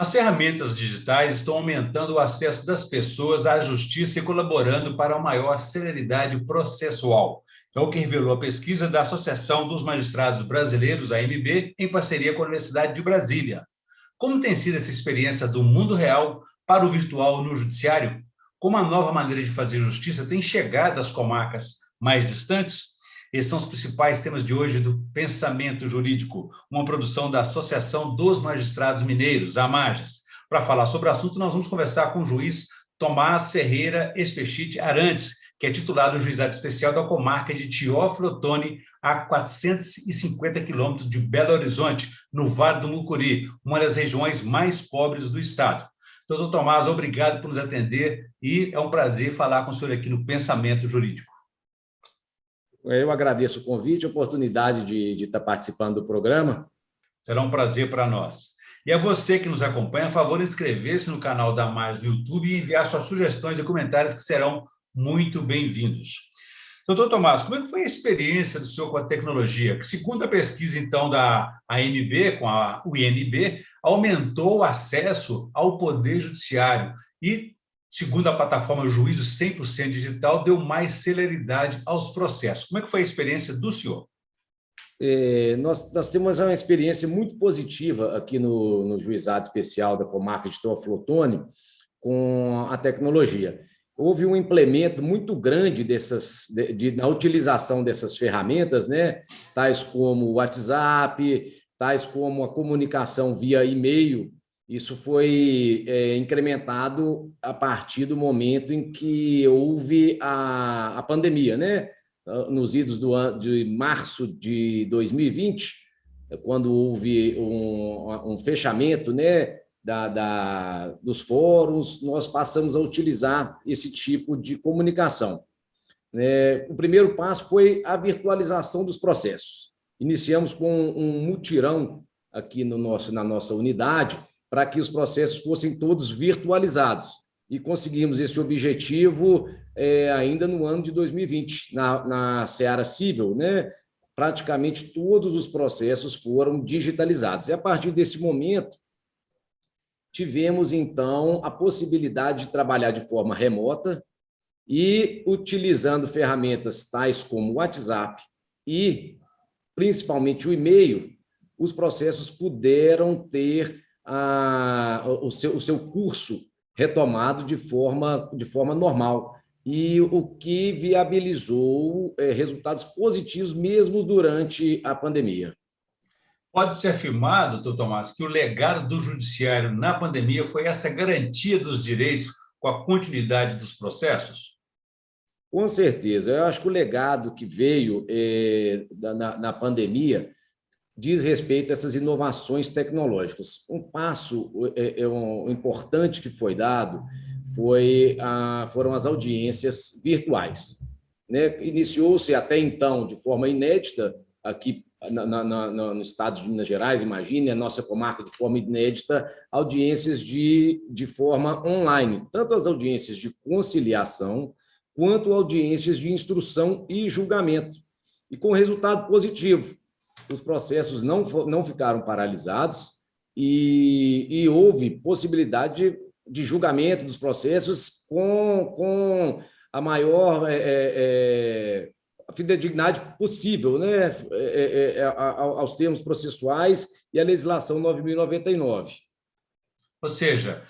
As ferramentas digitais estão aumentando o acesso das pessoas à justiça e colaborando para uma maior celeridade processual. É o que revelou a pesquisa da Associação dos Magistrados Brasileiros, a AMB, em parceria com a Universidade de Brasília. Como tem sido essa experiência do mundo real para o virtual no judiciário? Como a nova maneira de fazer justiça tem chegado às comarcas mais distantes? Esses são os principais temas de hoje do Pensamento Jurídico, uma produção da Associação dos Magistrados Mineiros, a AMAGES. Para falar sobre o assunto, nós vamos conversar com o juiz Tomás Ferreira Espechite Arantes, que é titular do Juizado Especial da comarca de Teófilo Otoni, a 450 quilômetros de Belo Horizonte, no Vale do Mucuri, uma das regiões mais pobres do estado. Doutor Tomás, obrigado por nos atender e é um prazer falar com o senhor aqui no Pensamento Jurídico. Eu agradeço o convite, a oportunidade de estar participando do programa. Será um prazer para nós. E a você que nos acompanha, a favor de inscrever-se no canal da AMAGES no YouTube e enviar suas sugestões e comentários que serão muito bem-vindos. Doutor Tomás, como é que foi a experiência do senhor com a tecnologia? Que, segundo a pesquisa, então, da ANB, com a UNB, aumentou o acesso ao Poder Judiciário e, segundo a plataforma Juízo 100% Digital, deu mais celeridade aos processos. Como é que foi a experiência do senhor? Nós temos uma experiência muito positiva aqui no Juizado Especial da comarca de Teófilo Otoni com a tecnologia. Houve um implemento muito grande na utilização dessas ferramentas, né? Tais como o WhatsApp, tais como a comunicação via e-mail. Isso foi incrementado a partir do momento em que houve a pandemia, né? Nos idos de março de 2020, quando houve um fechamento, né, dos fóruns, nós passamos a utilizar esse tipo de comunicação. O primeiro passo foi a virtualização dos processos. Iniciamos com um mutirão aqui na nossa unidade, para que os processos fossem todos virtualizados. E conseguimos esse objetivo ainda no ano de 2020, na seara civil, né? Praticamente todos os processos foram digitalizados. E, a partir desse momento, tivemos, então, a possibilidade de trabalhar de forma remota e, utilizando ferramentas tais como o WhatsApp e, principalmente, o e-mail, os processos puderam ter o seu curso retomado de forma normal, e o que viabilizou resultados positivos mesmo durante a pandemia. Pode-se afirmar, doutor Tomás, que o legado do judiciário na pandemia foi essa garantia dos direitos com a continuidade dos processos? Com certeza. Eu acho que o legado que veio na pandemia diz respeito a essas inovações tecnológicas. Um passo importante que foi dado foram as audiências virtuais, né? Iniciou-se até então, de forma inédita, aqui no estado de Minas Gerais, imagine, a nossa comarca, de forma inédita, audiências de forma online, tanto as audiências de conciliação, quanto audiências de instrução e julgamento, e com resultado positivo. Os processos não ficaram paralisados e houve possibilidade de julgamento dos processos com a maior fidedignidade possível, né? Aos termos processuais e à legislação 9.099. Ou seja,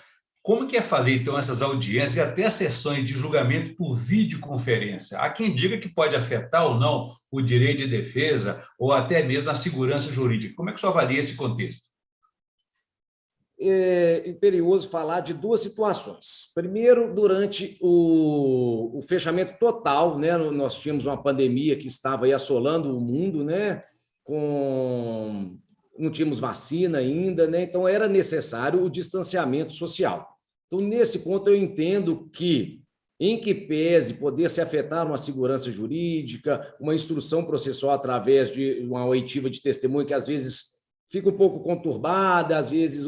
como que é fazer, então, essas audiências e até as sessões de julgamento por videoconferência? Há quem diga que pode afetar ou não o direito de defesa ou até mesmo a segurança jurídica. Como é que o senhor avalia esse contexto? É imperioso falar de duas situações. Primeiro, durante o fechamento total, né? Nós tínhamos uma pandemia que estava aí assolando o mundo, né? Não tínhamos vacina ainda, né? Então era necessário o distanciamento social. Então, nesse ponto, eu entendo que, em que pese poder se afetar uma segurança jurídica, uma instrução processual através de uma oitiva de testemunho que, às vezes, fica um pouco conturbada, às vezes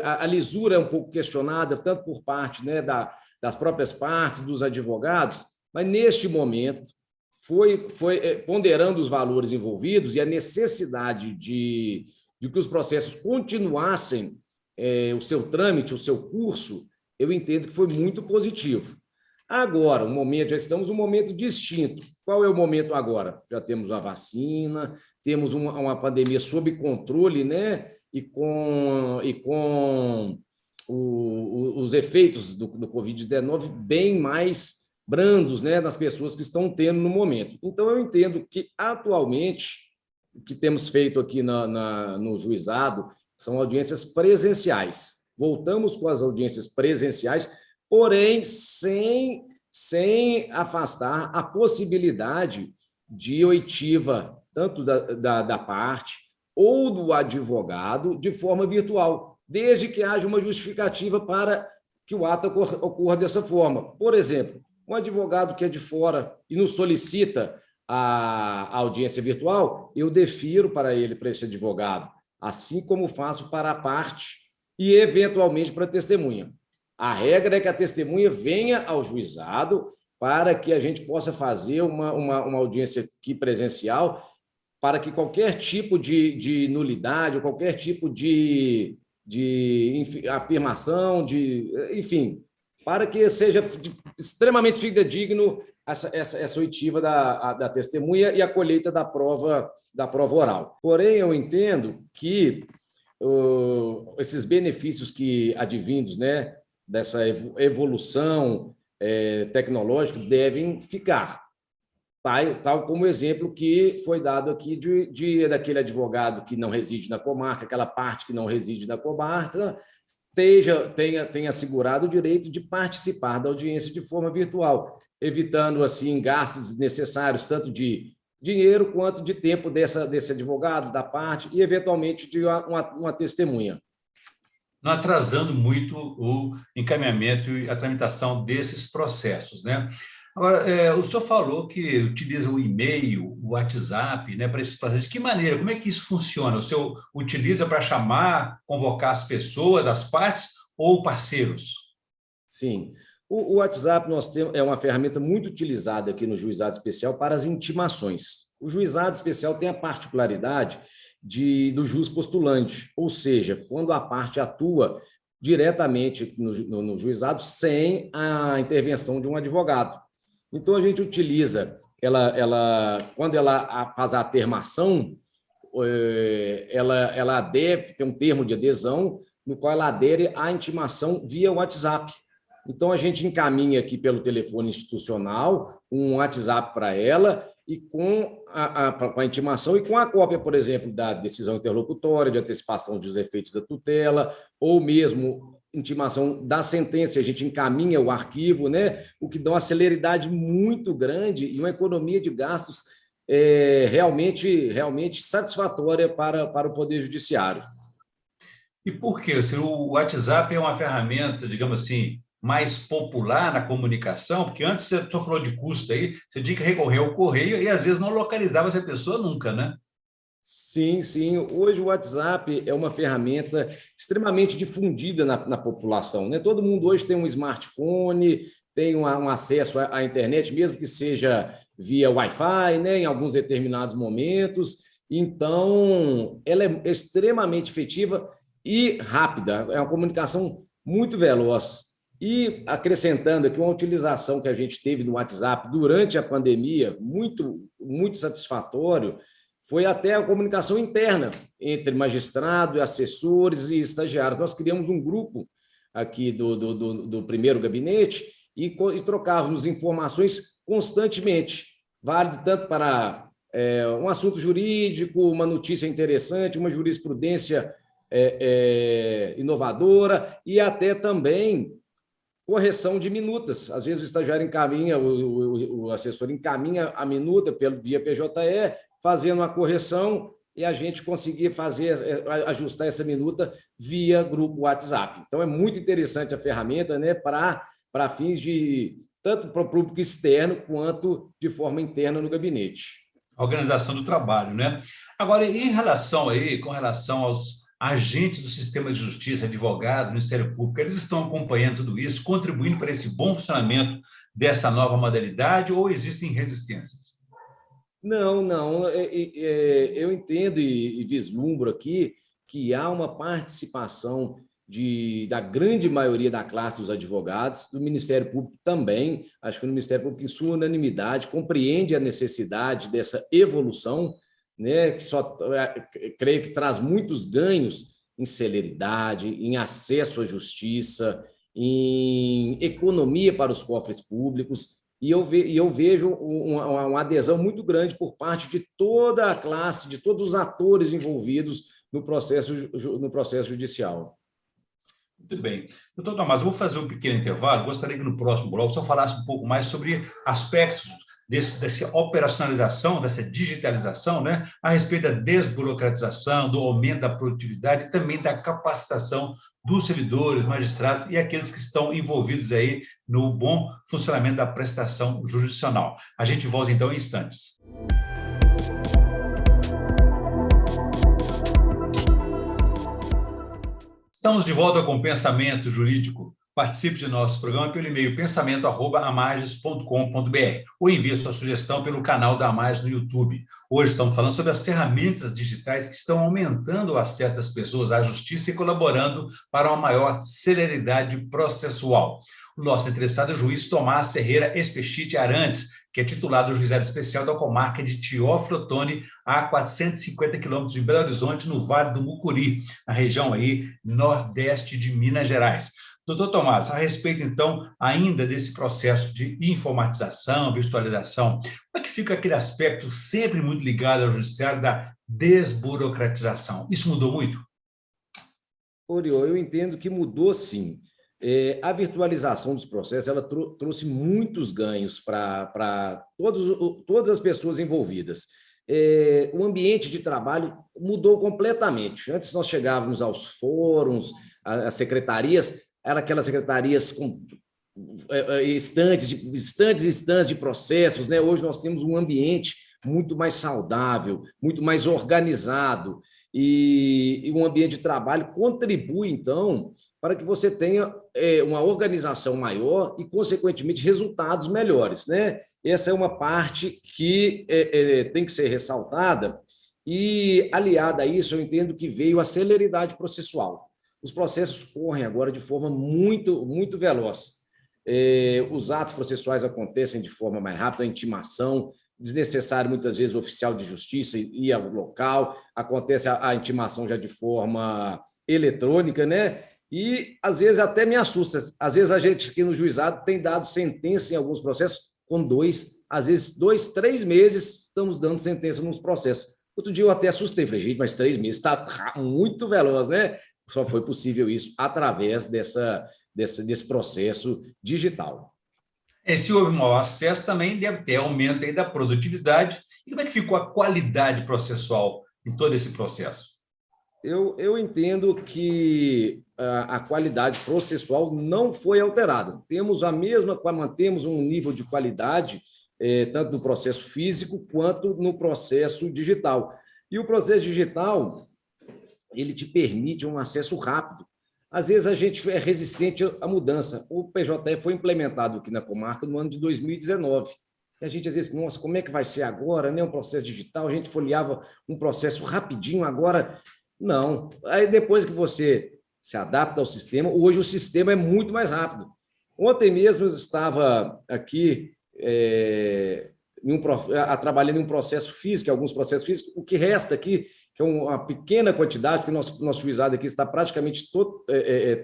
a lisura é um pouco questionada, tanto por parte, né, das próprias partes, dos advogados, mas, neste momento, foi ponderando os valores envolvidos e a necessidade de que os processos continuassem o seu trâmite, o seu curso, eu entendo que foi muito positivo. Agora, já estamos num momento distinto. Qual é o momento agora? Já temos a vacina, temos uma pandemia sob controle, né? E com os efeitos do Covid-19 bem mais brandos, né, nas pessoas que estão tendo no momento. Então, eu entendo que, atualmente, o que temos feito aqui no juizado são audiências presenciais. Voltamos com as audiências presenciais, porém, sem afastar a possibilidade de oitiva, tanto da parte ou do advogado, de forma virtual, desde que haja uma justificativa para que o ato ocorra dessa forma. Por exemplo, um advogado que é de fora e nos solicita a audiência virtual, eu defiro para esse advogado, assim como faço para a parte e, eventualmente, para a testemunha. A regra é que a testemunha venha ao juizado para que a gente possa fazer uma audiência aqui presencial, para que qualquer tipo de nulidade, ou qualquer tipo de afirmação, enfim, para que seja extremamente fidedigno essa oitiva da testemunha e a colheita da prova oral. Porém, eu entendo que esses benefícios que advindos, né, dessa evolução tecnológica devem ficar, tal como o exemplo que foi dado aqui daquele advogado que não reside na comarca, aquela parte que não reside na comarca, tenha assegurado o direito de participar da audiência de forma virtual, evitando, assim, gastos desnecessários, tanto de dinheiro quanto de tempo desse advogado, da parte, e, eventualmente, de uma testemunha. Não atrasando muito o encaminhamento e a tramitação desses processos, né? Agora, o senhor falou que utiliza o e-mail, o WhatsApp, né, para esses processos. De que maneira? Como é que isso funciona? O senhor utiliza para chamar, convocar as pessoas, as partes ou parceiros? Sim. O WhatsApp é uma ferramenta muito utilizada aqui no Juizado Especial para as intimações. O Juizado Especial tem a particularidade do jus postulante, ou seja, quando a parte atua diretamente no juizado sem a intervenção de um advogado. Então, a gente utiliza, quando ela faz a atermação, ela deve ter um termo de adesão, no qual ela adere à intimação via WhatsApp. Então, a gente encaminha aqui pelo telefone institucional um WhatsApp para ela, e com a intimação e com a cópia, por exemplo, da decisão interlocutória, de antecipação dos efeitos da tutela, ou mesmo intimação da sentença, a gente encaminha o arquivo, né? O que dá uma celeridade muito grande e uma economia de gastos realmente satisfatória para o Poder Judiciário. E por quê? O WhatsApp é uma ferramenta, digamos assim, mais popular na comunicação, porque antes você só falou de custo aí, você tinha que recorrer ao correio e às vezes não localizava essa pessoa nunca, né? Sim, sim. Hoje o WhatsApp é uma ferramenta extremamente difundida na população, né? Todo mundo hoje tem um smartphone, tem um acesso à internet, mesmo que seja via Wi-Fi, né? Em alguns determinados momentos. Então, ela é extremamente efetiva e rápida. É uma comunicação muito veloz. E, acrescentando aqui, uma utilização que a gente teve no WhatsApp durante a pandemia, muito, muito satisfatório, foi até a comunicação interna entre magistrado, assessores e estagiários. Nós criamos um grupo aqui do primeiro gabinete e trocávamos informações constantemente, válido tanto para um assunto jurídico, uma notícia interessante, uma jurisprudência inovadora e até também correção de minutas. Às vezes o estagiário encaminha, o assessor encaminha a minuta via PJE, fazendo a correção, e a gente conseguir ajustar essa minuta via grupo WhatsApp. Então, é muito interessante a ferramenta, né, para fins tanto para o público externo quanto de forma interna no gabinete. Organização do trabalho, né? Agora, com relação aos agentes do sistema de justiça, advogados, Ministério Público, eles estão acompanhando tudo isso, contribuindo para esse bom funcionamento dessa nova modalidade, ou existem resistências? Não. Eu entendo e vislumbro aqui que há uma participação da grande maioria da classe dos advogados, do Ministério Público também. Acho que o Ministério Público, em sua unanimidade, compreende a necessidade dessa evolução, né, que creio que traz muitos ganhos em celeridade, em acesso à justiça, em economia para os cofres públicos, e eu vejo uma adesão muito grande por parte de toda a classe, de todos os atores envolvidos no processo judicial. Muito bem. Doutor Tomás, eu vou fazer um pequeno intervalo. Gostaria que no próximo bloco o senhor falasse um pouco mais sobre aspectos dessa operacionalização, dessa digitalização, né, a respeito da desburocratização, do aumento da produtividade e também da capacitação dos servidores, magistrados e aqueles que estão envolvidos aí no bom funcionamento da prestação jurisdicional. A gente volta então em instantes. Estamos de volta com o Pensamento Jurídico. Participe de nosso programa pelo e-mail pensamento@amages.com.br ou envie sua sugestão pelo canal da Amages no YouTube. Hoje estamos falando sobre as ferramentas digitais que estão aumentando o acesso das pessoas à justiça e colaborando para uma maior celeridade processual. O nosso entrevistado é o juiz Tomás Ferreira Espechite Arantes, que é titular do Juizado Especial da comarca de Teófilo Otoni, a 450 quilômetros de Belo Horizonte, no Vale do Mucuri, na região aí nordeste de Minas Gerais. Doutor Tomás, a respeito, então, ainda desse processo de informatização, virtualização, como é que fica aquele aspecto sempre muito ligado ao judiciário da desburocratização? Isso mudou muito? Oriol, eu entendo que mudou, sim. A virtualização dos processos ela trouxe muitos ganhos para todas as pessoas envolvidas. O ambiente de trabalho mudou completamente. Antes nós chegávamos aos fóruns, às secretarias, eram aquelas secretarias com estantes de processos, né? Hoje nós temos um ambiente muito mais saudável, muito mais organizado, e um ambiente de trabalho contribui, então, para que você tenha uma organização maior e, consequentemente, resultados melhores, né? Essa é uma parte que tem que ser ressaltada e, aliada a isso, eu entendo que veio a celeridade processual. Os processos correm agora de forma muito, muito veloz. Os atos processuais acontecem de forma mais rápida, a intimação, desnecessário, muitas vezes, o oficial de justiça ir ao local, acontece a intimação já de forma eletrônica, né? E, às vezes, até me assusta. Às vezes, a gente aqui no juizado tem dado sentença em alguns processos com 2, 3 meses, estamos dando sentença nos processos. Outro dia eu até assustei, falei, gente, mas 3 meses está muito veloz, né? Só foi possível isso através desse processo digital. Se houve maior acesso, também deve ter aumento aí da produtividade. E como é que ficou a qualidade processual em todo esse processo? Eu entendo que a qualidade processual não foi alterada. Mantemos um nível de qualidade, tanto no processo físico quanto no processo digital. E o processo digital, ele te permite um acesso rápido. Às vezes, a gente é resistente à mudança. O PJE foi implementado aqui na comarca no ano de 2019. E a gente, às vezes, nossa, como é que vai ser agora, né? Um processo digital, a gente folheava um processo rapidinho, agora não. Aí, depois que você se adapta ao sistema, hoje o sistema é muito mais rápido. Ontem mesmo eu estava aqui trabalhando em um processo físico, alguns processos físicos, o que resta aqui, que é uma pequena quantidade, porque o nosso juizado aqui está praticamente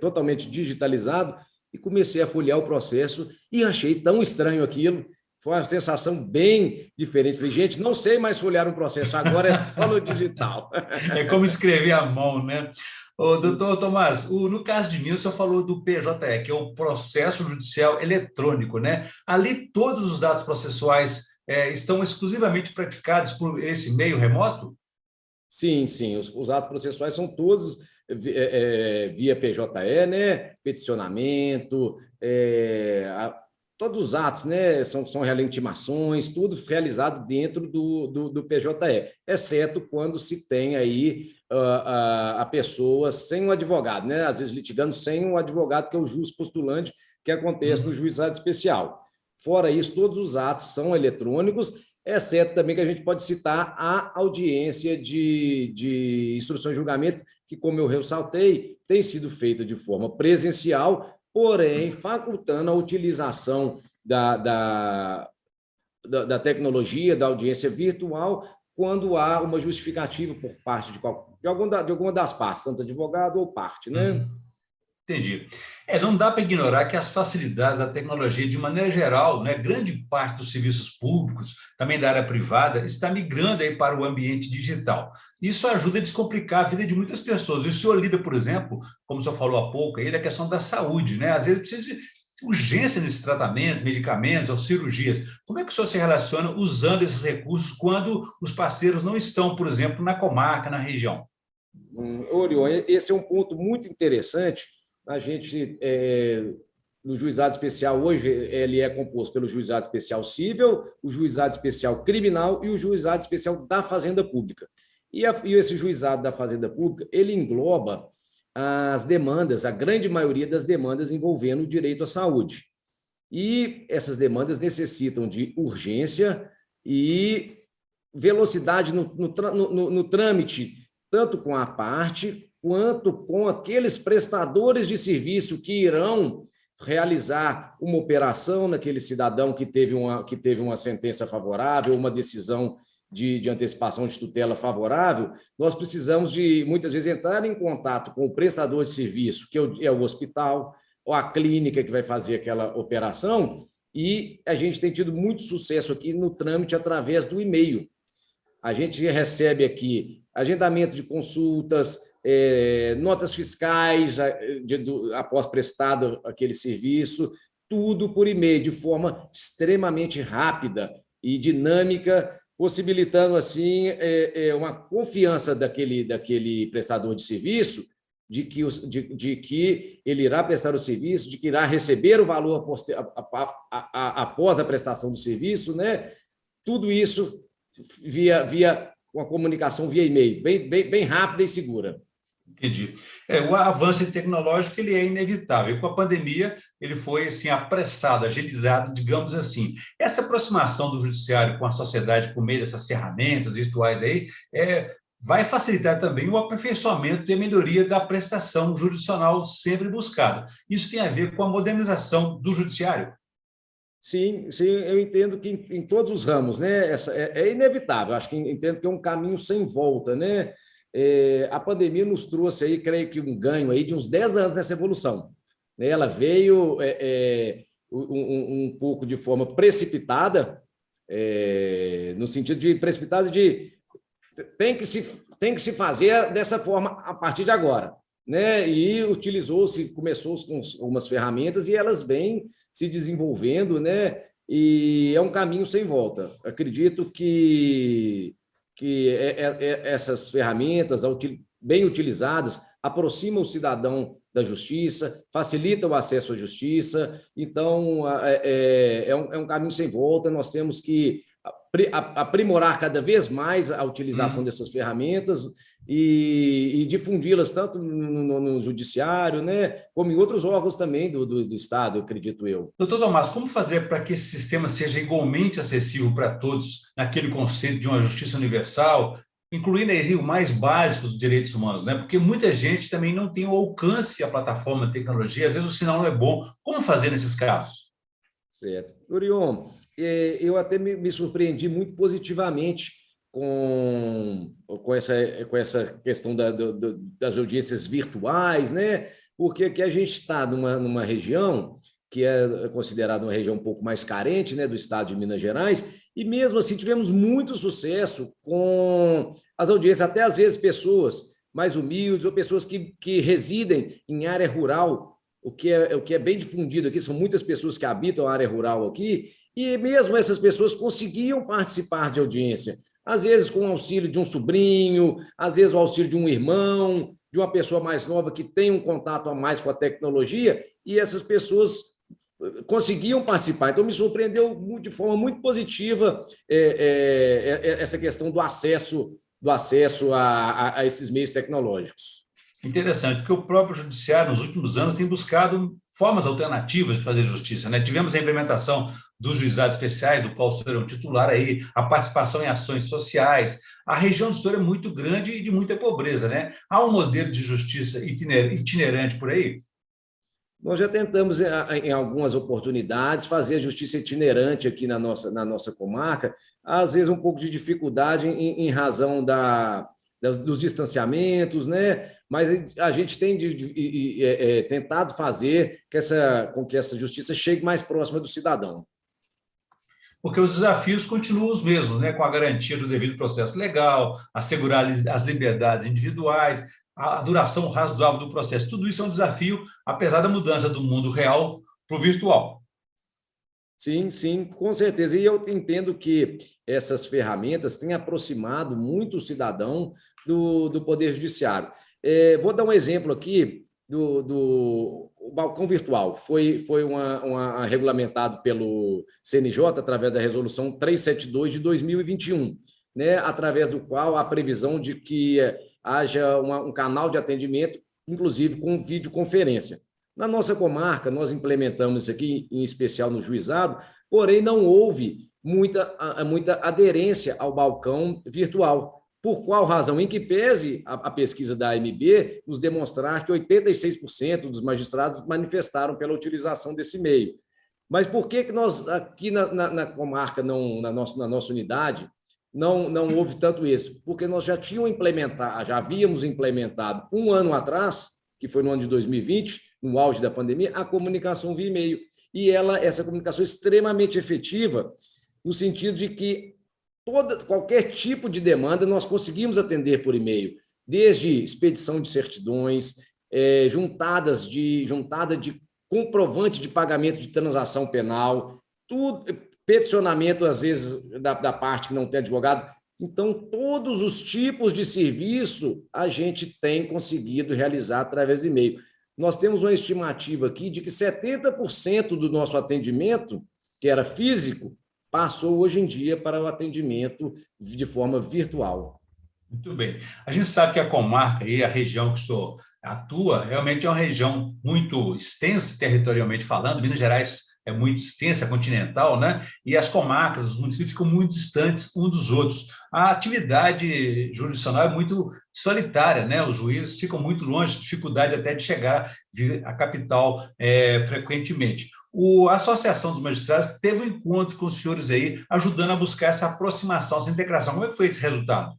totalmente digitalizado, e comecei a folhear o processo e achei tão estranho aquilo, foi uma sensação bem diferente. Falei, gente, não sei mais folhear um processo, agora é só no digital. É como escrever à mão, né? Doutor Tomás, no caso de Minas, o senhor falou do PJE, que é o processo judicial eletrônico, né? Ali todos os atos processuais estão exclusivamente praticados por esse meio remoto? Sim. Os atos processuais são todos via PJE, né? Peticionamento, todos os atos, né? São intimações, tudo realizado dentro do PJE, exceto quando se tem aí a pessoa sem um advogado, né? Às vezes litigando sem um advogado, que é o jus postulante, que acontece no juizado especial. Fora isso, todos os atos são eletrônicos, exceto também que a gente pode citar a audiência de instrução e julgamento, que, como eu ressaltei, tem sido feita de forma presencial, porém facultando a utilização da tecnologia, da audiência virtual, quando há uma justificativa por parte de alguma das partes, tanto advogado ou parte, né? Entendi. Não dá para ignorar que as facilidades da tecnologia, de maneira geral, né, grande parte dos serviços públicos, também da área privada, está migrando aí para o ambiente digital. Isso ajuda a descomplicar a vida de muitas pessoas. E o senhor lida, por exemplo, como o senhor falou há pouco, aí, da questão da saúde, né? Às vezes precisa de urgência nesses tratamentos, medicamentos ou cirurgias. Como é que o senhor se relaciona usando esses recursos quando os parceiros não estão, por exemplo, na comarca, na região? Orion, esse é um ponto muito interessante. A gente, no juizado especial, hoje, ele é composto pelo juizado especial civil, o juizado especial criminal e o juizado especial da Fazenda Pública. E esse juizado da Fazenda Pública, ele engloba as demandas, a grande maioria das demandas envolvendo o direito à saúde. E essas demandas necessitam de urgência e velocidade no trâmite, tanto com a parte quanto com aqueles prestadores de serviço que irão realizar uma operação naquele cidadão que teve uma sentença favorável, uma decisão de antecipação de tutela favorável. Nós precisamos muitas vezes, entrar em contato com o prestador de serviço, que é o hospital, ou a clínica que vai fazer aquela operação, e a gente tem tido muito sucesso aqui no trâmite através do e-mail. A gente recebe aqui agendamento de consultas, notas fiscais após prestado aquele serviço, tudo por e-mail, de forma extremamente rápida e dinâmica, possibilitando, assim, uma confiança daquele prestador de serviço de que ele irá prestar o serviço, de que irá receber o valor após a prestação do serviço, né? Tudo isso via uma comunicação via e-mail, bem rápida e segura. Entendi. O avanço tecnológico ele é inevitável. E com a pandemia, ele foi assim, apressado, agilizado, digamos assim. Essa aproximação do judiciário com a sociedade por meio dessas ferramentas virtuais aí, vai facilitar também o aperfeiçoamento e a melhoria da prestação jurisdicional sempre buscada. Isso tem a ver com a modernização do judiciário? Sim, eu entendo que em todos os ramos, né? É inevitável, acho que entendo que é um caminho sem volta, né? A pandemia nos trouxe aí, creio que um ganho aí de uns 10 anos nessa evolução. Ela veio um pouco de forma precipitada, no sentido de precipitada de tem que se fazer dessa forma a partir de agora, né? E começou com algumas ferramentas e elas vêm se desenvolvendo, né? E é um caminho sem volta. Acredito que essas ferramentas, bem utilizadas, aproximam o cidadão da justiça, facilitam o acesso à justiça. Então, é um caminho sem volta. Nós temos que aprimorar cada vez mais a utilização dessas ferramentas e difundi-las tanto no judiciário, né, como em outros órgãos também do Estado, acredito eu. Doutor Tomás, como fazer para que esse sistema seja igualmente acessível para todos naquele conceito de uma justiça universal, incluindo aí o mais básico dos direitos humanos, né? Porque muita gente também não tem o alcance à plataforma de tecnologia, às vezes o sinal não é bom. Como fazer nesses casos? Certo. Orion, eu até me surpreendi muito positivamente com essa questão das audiências virtuais, né? Porque aqui a gente está numa região que é considerada uma região um pouco mais carente, né, do estado de Minas Gerais, e mesmo assim tivemos muito sucesso com as audiências, até às vezes pessoas mais humildes ou pessoas que residem em área rural, o que é bem difundido aqui, são muitas pessoas que habitam a área rural aqui, e mesmo essas pessoas conseguiam participar de audiência, às vezes com o auxílio de um sobrinho, às vezes o auxílio de um irmão, de uma pessoa mais nova que tem um contato a mais com a tecnologia, e essas pessoas conseguiam participar. Então, me surpreendeu de forma muito positiva essa questão do acesso a esses meios tecnológicos. Interessante, porque o próprio judiciário, nos últimos anos, tem buscado formas alternativas de fazer justiça, né? Tivemos a implementação dos juizados especiais, do qual o senhor é um titular aí, a participação em ações sociais. A região do senhor é muito grande e de muita pobreza, né? Há um modelo de justiça itinerante por aí? Nós já tentamos, em algumas oportunidades, fazer a justiça itinerante aqui na nossa comarca, às vezes um pouco de dificuldade em razão dos distanciamentos, né? Mas a gente tem tentado fazer com que essa justiça chegue mais próxima do cidadão. Porque os desafios continuam os mesmos, né? Com a garantia do devido processo legal, assegurar as liberdades individuais, a duração razoável do processo. Tudo isso é um desafio, apesar da mudança do mundo real para o virtual. Sim, sim, com certeza. E eu entendo que essas ferramentas têm aproximado muito o cidadão do Poder Judiciário. Vou dar um exemplo aqui do balcão virtual. Foi regulamentado pelo CNJ através da resolução 372 de 2021, né, através do qual há previsão de que haja um canal de atendimento, inclusive com videoconferência. Na nossa comarca, nós implementamos isso aqui, em especial no juizado, porém não houve muita aderência ao balcão virtual. Por qual razão? Em que pese a pesquisa da AMB nos demonstrar que 86% dos magistrados manifestaram pela utilização desse meio. Mas por que nós, aqui na comarca, na nossa unidade, não houve tanto isso? Porque nós já havíamos implementado um ano atrás, que foi no ano de 2020, no auge da pandemia, a comunicação via e-mail. E essa comunicação é extremamente efetiva, no sentido de que qualquer tipo de demanda nós conseguimos atender por e-mail, desde expedição de certidões, juntada de comprovante de pagamento de transação penal, tudo, peticionamento, às vezes, da parte que não tem advogado. Então, todos os tipos de serviço a gente tem conseguido realizar através de e-mail. Nós temos uma estimativa aqui de que 70% do nosso atendimento, que era físico, passou hoje em dia para o atendimento de forma virtual. Muito bem. A gente sabe que a comarca e a região que o senhor atua realmente é uma região muito extensa, territorialmente falando. Minas Gerais é muito extensa, continental, né? E as comarcas, os municípios ficam muito distantes uns dos outros. A atividade jurisdicional é muito solitária, né? Os juízes ficam muito longe, dificuldade até de chegar à capital frequentemente. A Associação dos Magistrados teve um encontro com os senhores aí, ajudando a buscar essa aproximação, essa integração. Como é que foi esse resultado?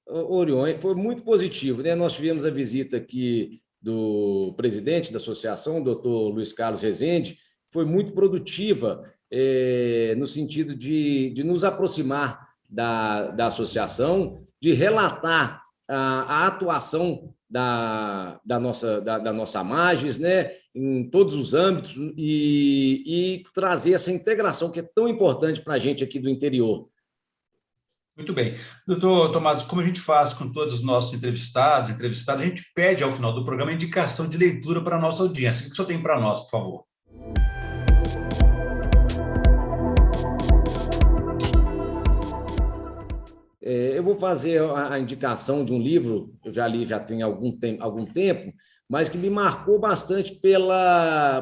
Orion, foi muito positivo, né? Nós tivemos a visita aqui do presidente da associação, o doutor Luiz Carlos Rezende, foi muito produtiva no sentido de nos aproximar da associação, de relatar a atuação da nossa Magis, né, em todos os âmbitos, e trazer essa integração que é tão importante para a gente aqui do interior. Muito bem. Doutor Tomás, como a gente faz com todos os nossos entrevistados, a gente pede ao final do programa a indicação de leitura para a nossa audiência. O que o senhor tem para nós, por favor? Eu vou fazer a indicação de um livro, eu já li já tem algum tempo, mas que me marcou bastante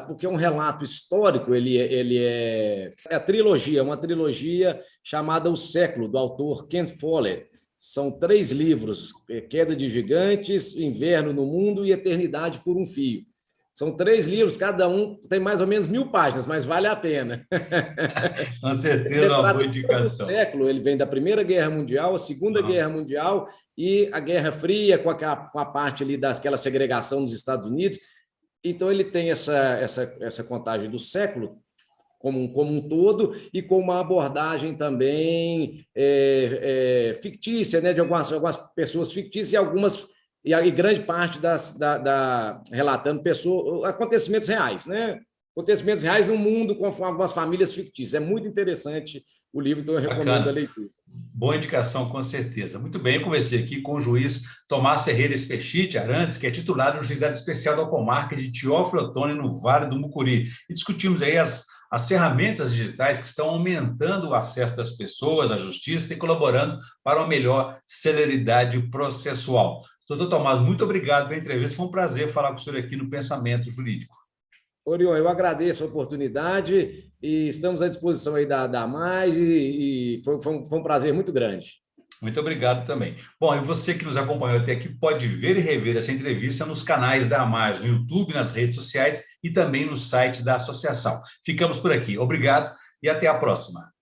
porque é um relato histórico, ele é uma trilogia chamada O Século, do autor Ken Follett. São 3 livros, Queda de Gigantes, Inverno no Mundo e Eternidade por um Fio. São 3 livros, cada um tem mais ou menos 1000 páginas, mas vale a pena. Com certeza, uma boa indicação. O século, ele vem da Primeira Guerra Mundial, a Segunda Guerra Mundial e a Guerra Fria, com a parte ali daquela segregação nos Estados Unidos. Então, ele tem essa contagem do século como um todo e com uma abordagem também fictícia, né, de algumas pessoas fictícias e grande parte relatando acontecimentos reais, né? Acontecimentos reais no mundo com algumas famílias fictícias. É muito interessante o livro, então eu recomendo a leitura. Boa indicação, com certeza. Muito bem, eu conversei aqui com o juiz Tomás Ferreira Espechite Arantes, que é titular do Juizado Especial da Comarca de Teófilo Otoni, no Vale do Mucuri. E discutimos aí as ferramentas digitais que estão aumentando o acesso das pessoas à justiça e colaborando para uma melhor celeridade processual. Doutor Tomás, muito obrigado pela entrevista. Foi um prazer falar com o senhor aqui no Pensamento Jurídico. Orion, eu agradeço a oportunidade e estamos à disposição aí da Mais e foi um prazer muito grande. Muito obrigado também. Bom, e você que nos acompanhou até aqui pode ver e rever essa entrevista nos canais da AMAS, no YouTube, nas redes sociais e também no site da associação. Ficamos por aqui. Obrigado e até a próxima.